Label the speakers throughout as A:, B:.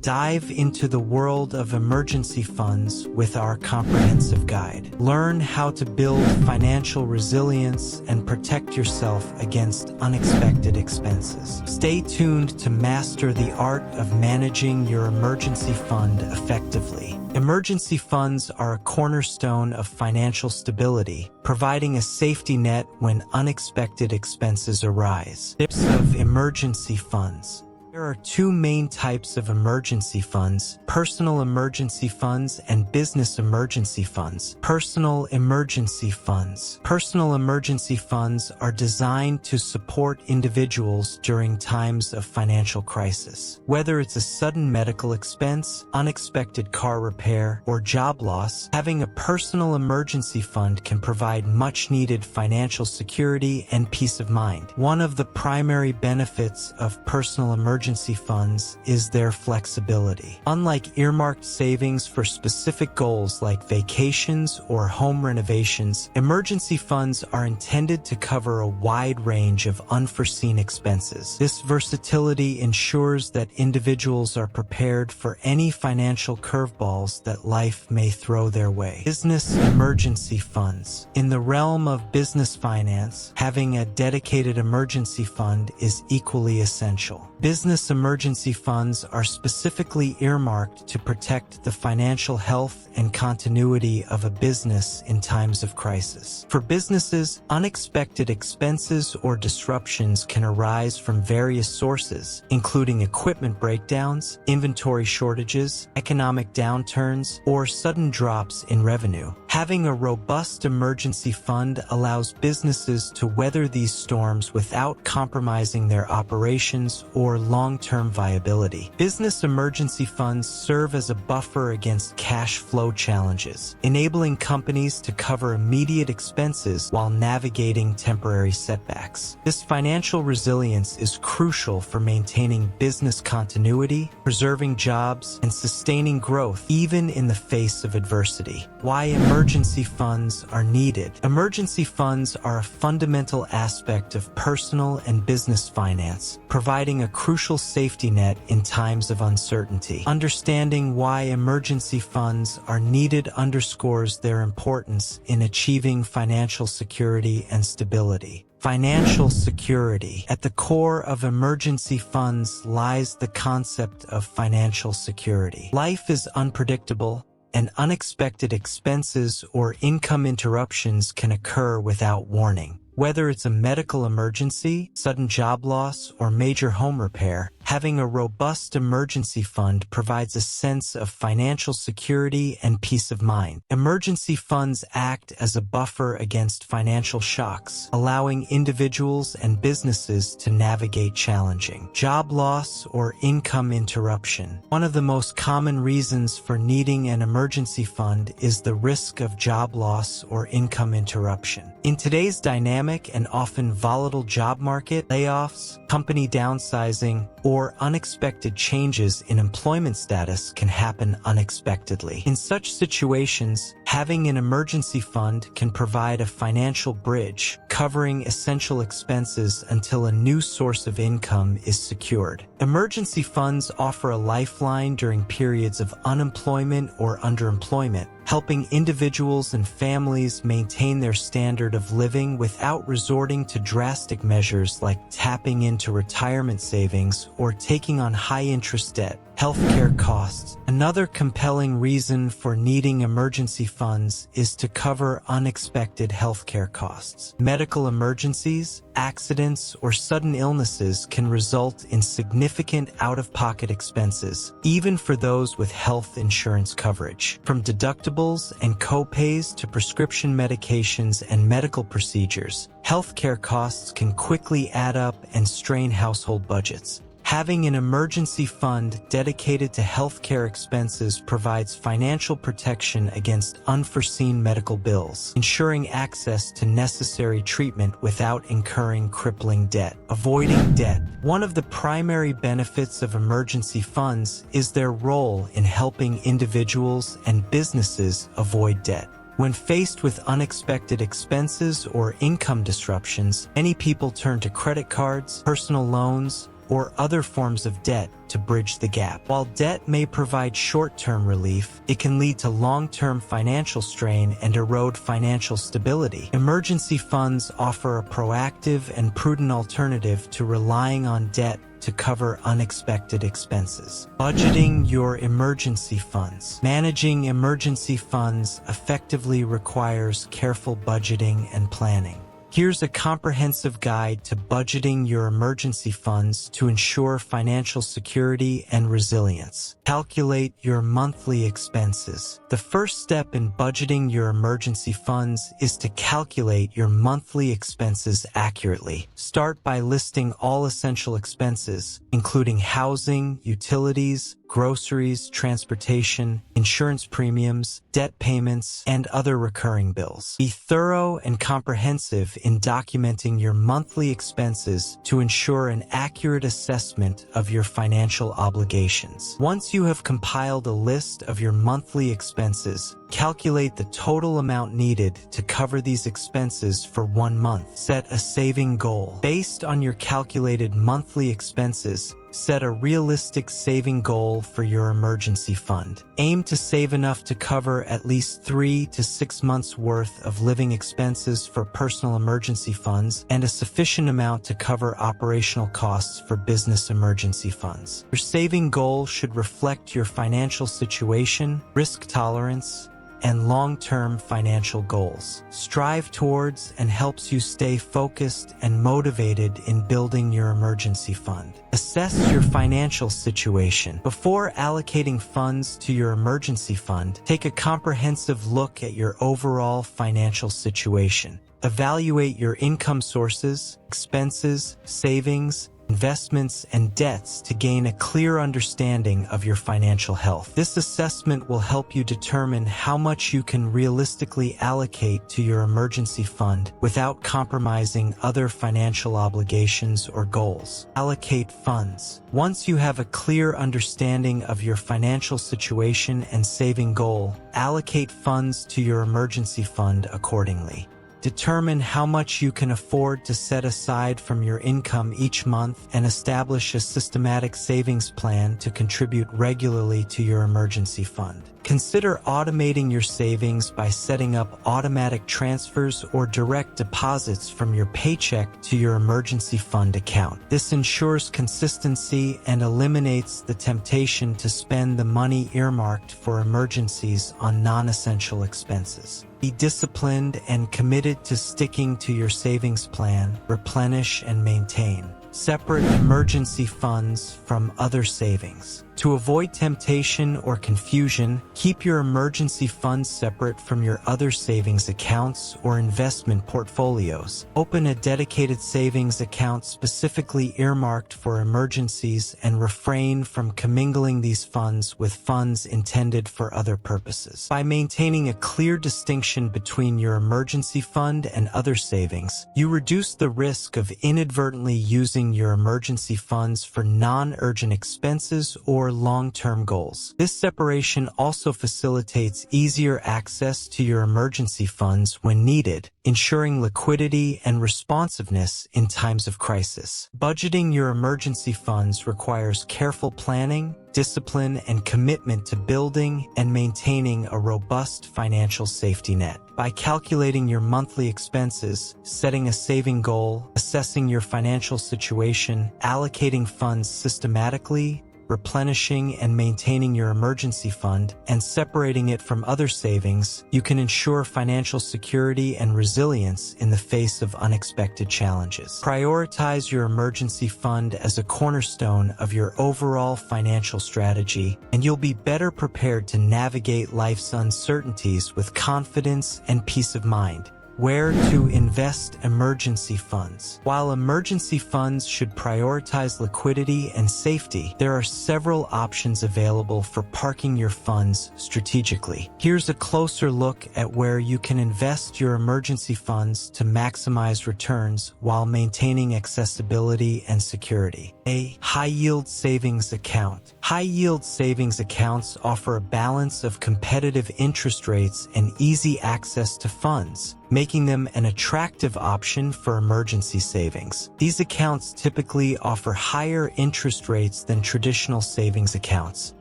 A: Dive into the world of emergency funds with our comprehensive guide. Learn how to build financial resilience and protect yourself against unexpected expenses. Stay tuned to master the art of managing your emergency fund effectively. Emergency funds are a cornerstone of financial stability, providing a safety net when unexpected expenses arise. Tips of emergency funds. There are two main types of emergency funds: personal emergency funds and business emergency funds. Personal emergency funds. Personal emergency funds are designed to support individuals during times of financial crisis. Whether it's a sudden medical expense, unexpected car repair, or job loss, having a personal emergency fund can provide much-needed financial security and peace of mind. One of the primary benefits of personal emergency funds is their flexibility. Unlike earmarked savings for specific goals like vacations or home renovations, emergency funds are intended to cover a wide range of unforeseen expenses. This versatility ensures that individuals are prepared for any financial curveballs that life may throw their way. Business emergency funds. In the realm of business finance, having a dedicated emergency fund is equally essential. Business emergency funds are specifically earmarked to protect the financial health and continuity of a business in times of crisis. For businesses, unexpected expenses or disruptions can arise from various sources, including equipment breakdowns, inventory shortages, economic downturns, or sudden drops in revenue. Having a robust emergency fund allows businesses to weather these storms without compromising their operations or long-term viability. Business emergency funds serve as a buffer against cash flow challenges, enabling companies to cover immediate expenses while navigating temporary setbacks. This financial resilience is crucial for maintaining business continuity, preserving jobs, and sustaining growth even in the face of adversity. Why emergency funds are needed. Emergency funds are a fundamental aspect of personal and business finance, providing a crucial safety net in times of uncertainty. Understanding why emergency funds are needed underscores their importance in achieving financial security and stability. Financial security. At the core of emergency funds lies the concept of financial security. Life is unpredictable, and unexpected expenses or income interruptions can occur without warning. Whether it's a medical emergency, sudden job loss, or major home repair, having a robust emergency fund provides a sense of financial security and peace of mind. Emergency funds act as a buffer against financial shocks, allowing individuals and businesses to navigate challenging job loss or income interruption. One of the most common reasons for needing an emergency fund is the risk of job loss or income interruption. In today's dynamic and often volatile job market, layoffs, company downsizing, or unexpected changes in employment status can happen unexpectedly. In such situations, having an emergency fund can provide a financial bridge, covering essential expenses until a new source of income is secured. Emergency funds offer a lifeline during periods of unemployment or underemployment, helping individuals and families maintain their standard of living without resorting to drastic measures like tapping into retirement savings or taking on high-interest debt. Healthcare costs. Another compelling reason for needing emergency funds is to cover unexpected healthcare costs. Medical emergencies, accidents, or sudden illnesses can result in significant out-of-pocket expenses, even for those with health insurance coverage. From deductibles and co-pays to prescription medications and medical procedures, healthcare costs can quickly add up and strain household budgets. Having an emergency fund dedicated to healthcare expenses provides financial protection against unforeseen medical bills, ensuring access to necessary treatment without incurring crippling debt. Avoiding debt. One of the primary benefits of emergency funds is their role in helping individuals and businesses avoid debt. When faced with unexpected expenses or income disruptions, many people turn to credit cards, personal loans, or other forms of debt to bridge the gap. While debt may provide short-term relief, it can lead to long-term financial strain and erode financial stability. Emergency funds offer a proactive and prudent alternative to relying on debt to cover unexpected expenses. Budgeting your emergency funds. Managing emergency funds effectively requires careful budgeting and planning. Here's a comprehensive guide to budgeting your emergency funds to ensure financial security and resilience. Calculate your monthly expenses. The first step in budgeting your emergency funds is to calculate your monthly expenses accurately. Start by listing all essential expenses, including housing, utilities, groceries, transportation, insurance premiums, debt payments, and other recurring bills. Be thorough and comprehensive in documenting your monthly expenses to ensure an accurate assessment of your financial obligations. Once you have compiled a list of your monthly expenses, calculate the total amount needed to cover these expenses for 1 month. Set a saving goal. Based on your calculated monthly expenses, set a realistic saving goal for your emergency fund. Aim to save enough to cover at least 3 to 6 months' worth of living expenses for personal emergency funds and a sufficient amount to cover operational costs for business emergency funds. Your saving goal should reflect your financial situation, risk tolerance, and long-term financial goals. Strive towards and helps you stay focused and motivated in building your emergency fund. Assess your financial situation. Before allocating funds to your emergency fund, take a comprehensive look at your overall financial situation. Evaluate your income sources, expenses, savings, investments, and debts to gain a clear understanding of your financial health. This assessment will help you determine how much you can realistically allocate to your emergency fund without compromising other financial obligations or goals. Allocate funds. Once you have a clear understanding of your financial situation and saving goal, allocate funds to your emergency fund accordingly. Determine how much you can afford to set aside from your income each month and establish a systematic savings plan to contribute regularly to your emergency fund. Consider automating your savings by setting up automatic transfers or direct deposits from your paycheck to your emergency fund account. This ensures consistency and eliminates the temptation to spend the money earmarked for emergencies on non-essential expenses. Be disciplined and committed to sticking to your savings plan. Replenish and maintain. Separate emergency funds from other savings. To avoid temptation or confusion, keep your emergency funds separate from your other savings accounts or investment portfolios. Open a dedicated savings account specifically earmarked for emergencies and refrain from commingling these funds with funds intended for other purposes. By maintaining a clear distinction between your emergency fund and other savings, you reduce the risk of inadvertently using your emergency funds for non-urgent expenses or long-term goals. This separation also facilitates easier access to your emergency funds when needed, ensuring liquidity and responsiveness in times of crisis. Budgeting your emergency funds requires careful planning, discipline, and commitment to building and maintaining a robust financial safety net. By calculating your monthly expenses, setting a saving goal, assessing your financial situation, allocating funds systematically, replenishing and maintaining your emergency fund, and separating it from other savings, you can ensure financial security and resilience in the face of unexpected challenges. Prioritize your emergency fund as a cornerstone of your overall financial strategy, and you'll be better prepared to navigate life's uncertainties with confidence and peace of mind. Where to invest emergency funds. While emergency funds should prioritize liquidity and safety, there are several options available for parking your funds strategically. Here's a closer look at where you can invest your emergency funds to maximize returns while maintaining accessibility and security. A high-yield savings account. High-yield savings accounts offer a balance of competitive interest rates and easy access to funds, making them an attractive option for emergency savings. These accounts typically offer higher interest rates than traditional savings accounts,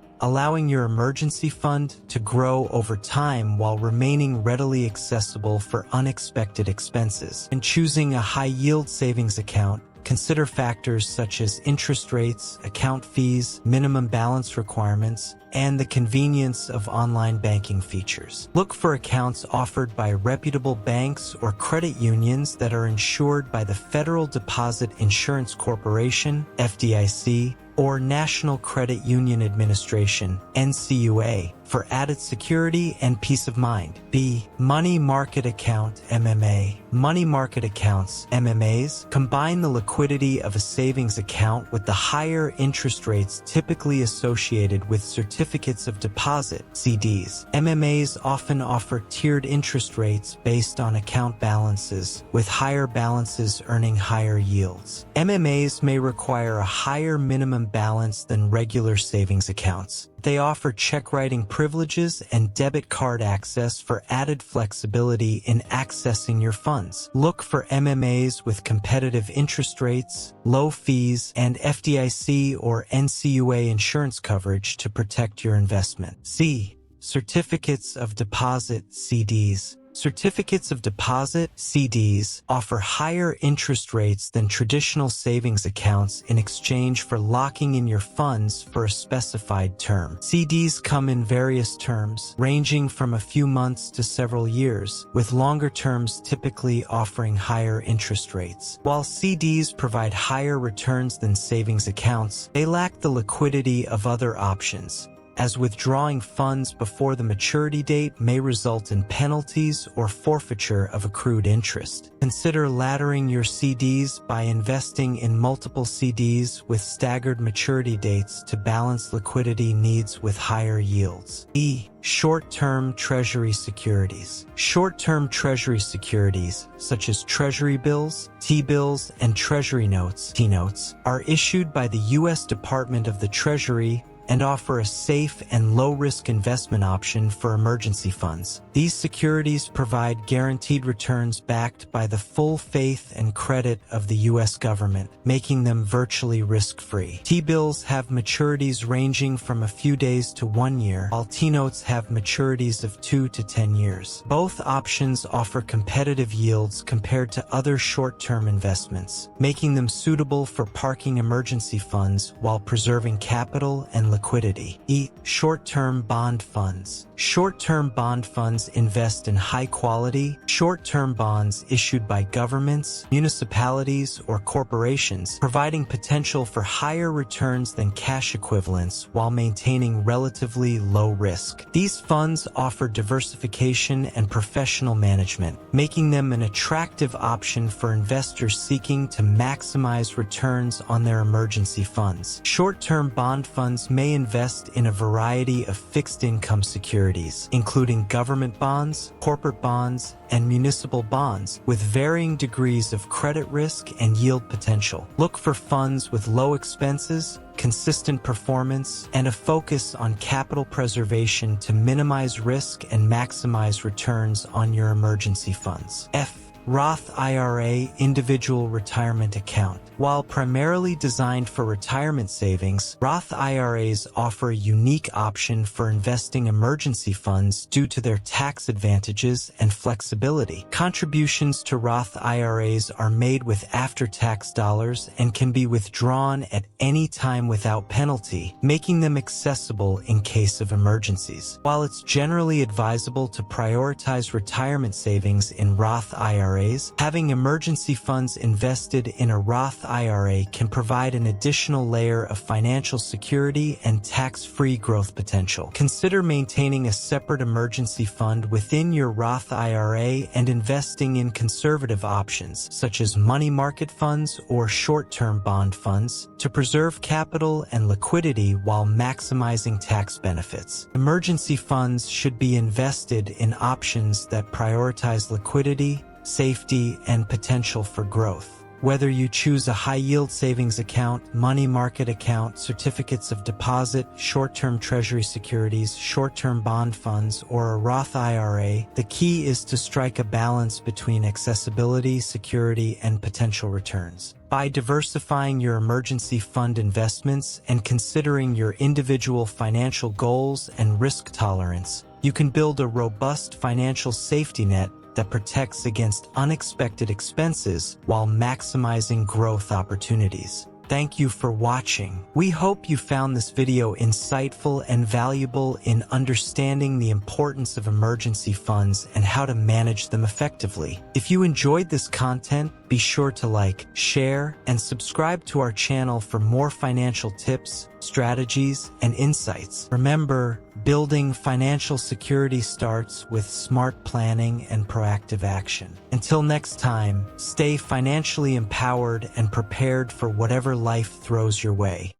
A: allowing your emergency fund to grow over time while remaining readily accessible for unexpected expenses. In choosing a high-yield savings account, consider factors such as interest rates, account fees, minimum balance requirements, and the convenience of online banking features. Look for accounts offered by reputable banks or credit unions that are insured by the Federal Deposit Insurance Corporation, FDIC, or National Credit Union Administration, NCUA, for added security and peace of mind. B. Money Market Account, MMA. Money market accounts, MMAs, combine the liquidity of a savings account with the higher interest rates typically associated with certificates of deposit, CDs. MMAs often offer tiered interest rates based on account balances, with higher balances earning higher yields. MMAs may require a higher minimum balance than regular savings accounts. They offer check-writing privileges and debit card access for added flexibility in accessing your funds. Look for MMAs with competitive interest rates, low fees, and FDIC or NCUA insurance coverage to protect your investment. C. Certificates of Deposit, CDs. Certificates of deposit, CDs, offer higher interest rates than traditional savings accounts in exchange for locking in your funds for a specified term. CDs come in various terms, ranging from a few months to several years, with longer terms typically offering higher interest rates. While CDs provide higher returns than savings accounts, they lack the liquidity of other options, as withdrawing funds before the maturity date may result in penalties or forfeiture of accrued interest. Consider laddering your CDs by investing in multiple CDs with staggered maturity dates to balance liquidity needs with higher yields. E. Short-term Treasury securities. Short-term Treasury securities, such as Treasury bills, T-bills, and Treasury notes, T-notes, are issued by the U.S. Department of the Treasury and offer a safe and low-risk investment option for emergency funds. These securities provide guaranteed returns backed by the full faith and credit of the U.S. government, making them virtually risk-free. T-bills have maturities ranging from a few days to 1 year, while T-notes have maturities of 2 to 10 years. Both options offer competitive yields compared to other short-term investments, making them suitable for parking emergency funds while preserving capital and liquidity. E. Short-term bond funds. Short-term bond funds invest in high-quality, short-term bonds issued by governments, municipalities, or corporations, providing potential for higher returns than cash equivalents while maintaining relatively low risk. These funds offer diversification and professional management, making them an attractive option for investors seeking to maximize returns on their emergency funds. Short-term bond funds may invest in a variety of fixed-income securities, including government bonds, corporate bonds, and municipal bonds, with varying degrees of credit risk and yield potential. Look for funds with low expenses, consistent performance, and a focus on capital preservation to minimize risk and maximize returns on your emergency funds. F. Roth IRA Individual Retirement Account. While primarily designed for retirement savings, Roth IRAs offer a unique option for investing emergency funds due to their tax advantages and flexibility. Contributions to Roth IRAs are made with after-tax dollars and can be withdrawn at any time without penalty, making them accessible in case of emergencies. While it's generally advisable to prioritize retirement savings in Roth IRAs, having emergency funds invested in a Roth IRA can provide an additional layer of financial security and tax-free growth potential. Consider maintaining a separate emergency fund within your Roth IRA and investing in conservative options, such as money market funds or short-term bond funds, to preserve capital and liquidity while maximizing tax benefits. Emergency funds should be invested in options that prioritize liquidity, safety, and potential for growth. Whether you choose a high-yield savings account, money market account, certificates of deposit, short-term Treasury securities, short-term bond funds, or a Roth IRA, the key is to strike a balance between accessibility, security, and potential returns. By diversifying your emergency fund investments and considering your individual financial goals and risk tolerance, you can build a robust financial safety net that protects against unexpected expenses while maximizing growth opportunities. Thank you for watching. We hope you found this video insightful and valuable in understanding the importance of emergency funds and how to manage them effectively. If you enjoyed this content, be sure to like, share, and subscribe to our channel for more financial tips, strategies, and insights. Remember, building financial security starts with smart planning and proactive action. Until next time, stay financially empowered and prepared for whatever life throws your way.